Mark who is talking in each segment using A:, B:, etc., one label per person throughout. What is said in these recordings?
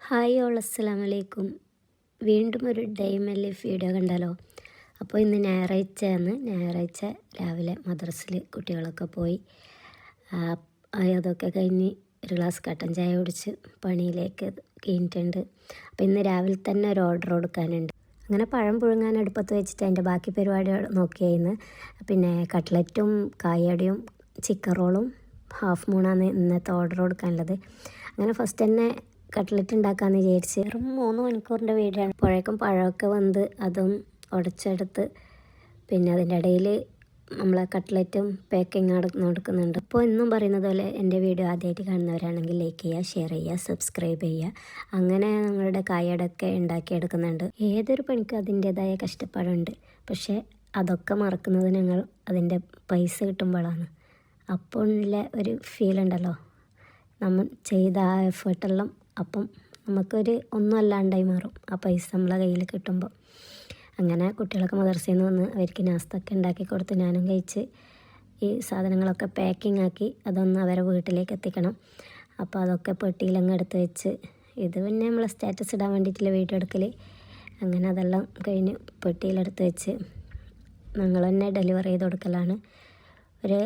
A: Hi all അസ്സലാമലൈക്കും. വീണ്ടും ഒരു day in my life video കണ്ടാലോ. അപ്പോൾ ഇന്ന് ഞായറാഴ്ച രാവിലെ മദ്രസയിൽ കുട്ടികളൊക്കെ പോയി. അതൊക്കെ കഴിഞ്ഞ് ഒരു ഗ്ലാസ് കട്ടൻ ചായ കുടിച്ച് പണിയിലേക്ക് കഴിഞ്ഞിട്ടുണ്ട്. അപ്പോൾ ഇന്ന് രാവിലെ തന്നെ ഒരു ഓർഡർ കൊടുക്കാനുണ്ട്. അങ്ങനെ പഴം പുഴുങ്ങാൻ അടുപ്പത്ത് വെച്ചിട്ട് അതിൻ്റെ ബാക്കി പരിപാടികൾ നോക്കിയായിരുന്നു. പിന്നെ കട്ട്ലറ്റും കായടയും ചിക്കൻ റോളും ഹാഫ് മൂണാണ് ഇന്നത്തെ ഓർഡർ കൊടുക്കാനുള്ളത്. അങ്ങനെ ഫസ്റ്റ് തന്നെ കട്ട്ലറ്റ് ഉണ്ടാക്കാമെന്ന് വിചാരിച്ച് 3 മണിക്കൂറിൻ്റെ വീഡിയോയാണ്. അപ്പോഴേക്കും പഴമൊക്കെ വന്ന് അതും ഉടച്ചെടുത്ത് പിന്നെ അതിൻ്റെ ഇടയിൽ നമ്മളെ കട്ട്ലറ്റും പാക്കിങ് നടക്കുന്നുണ്ട്. അപ്പോൾ എന്നും പറയുന്നത് പോലെ എൻ്റെ വീഡിയോ ആദ്യമായിട്ട് കാണുന്നവരാണെങ്കിൽ ലൈക്ക് ചെയ്യുക, ഷെയർ ചെയ്യുക, സബ്സ്ക്രൈബ് ചെയ്യുക. അങ്ങനെ ഞങ്ങളുടെ കായടൊക്കെ ഉണ്ടാക്കിയെടുക്കുന്നുണ്ട്. ഏതൊരു പണിക്കും അതിൻ്റേതായ കഷ്ടപ്പാടുണ്ട്. പക്ഷേ അതൊക്കെ മറക്കുന്നത് ഞങ്ങൾ അതിൻ്റെ പൈസ കിട്ടുമ്പോഴാണ്. അപ്പോൾ ഉള്ള ഒരു ഫീൽ ഉണ്ടല്ലോ, നമ്മൾ ചെയ്ത ആ എഫേർട്ടെല്ലാം അപ്പം നമുക്കൊരു ഒന്നും അല്ലാണ്ടായി മാറും ആ പൈസ നമ്മളെ കയ്യിൽ കിട്ടുമ്പോൾ. അങ്ങനെ കുട്ടികളൊക്കെ മദ്രസയിൽ നിന്ന് വന്ന് അവർക്ക് നാസ്തൊക്കെ ഉണ്ടാക്കി കൊടുത്ത് ഞാനും കഴിച്ച് ഈ സാധനങ്ങളൊക്കെ പാക്കിംഗ് ആക്കി അതൊന്ന് അവരെ വീട്ടിലേക്ക് എത്തിക്കണം. അപ്പോൾ അതൊക്കെ പെട്ടിയിലങ്ങ് എടുത്ത് വെച്ച്, ഇത് പിന്നെ നമ്മളെ സ്റ്റാറ്റസ് ഇടാൻ വേണ്ടിയിട്ടുള്ള വീഡിയോ എടുക്കൽ. അങ്ങനെ അതെല്ലാം കഴിഞ്ഞ് പെട്ടിയിലെടുത്ത് വെച്ച് ഞങ്ങൾ തന്നെ ഡെലിവറി ചെയ്ത് കൊടുക്കലാണ്. ഒരു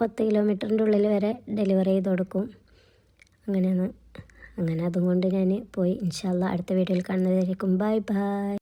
A: 10 കിലോമീറ്ററിൻ്റെ ഉള്ളിൽ വരെ ഡെലിവറി ചെയ്ത് കൊടുക്കും. അങ്ങനെ അതുകൊണ്ട് ഞാൻ പോയി. ഇൻഷാ അല്ലാഹ് അടുത്ത വീഡിയോയിൽ കാണുന്നതായിരിക്കും. Bye bye.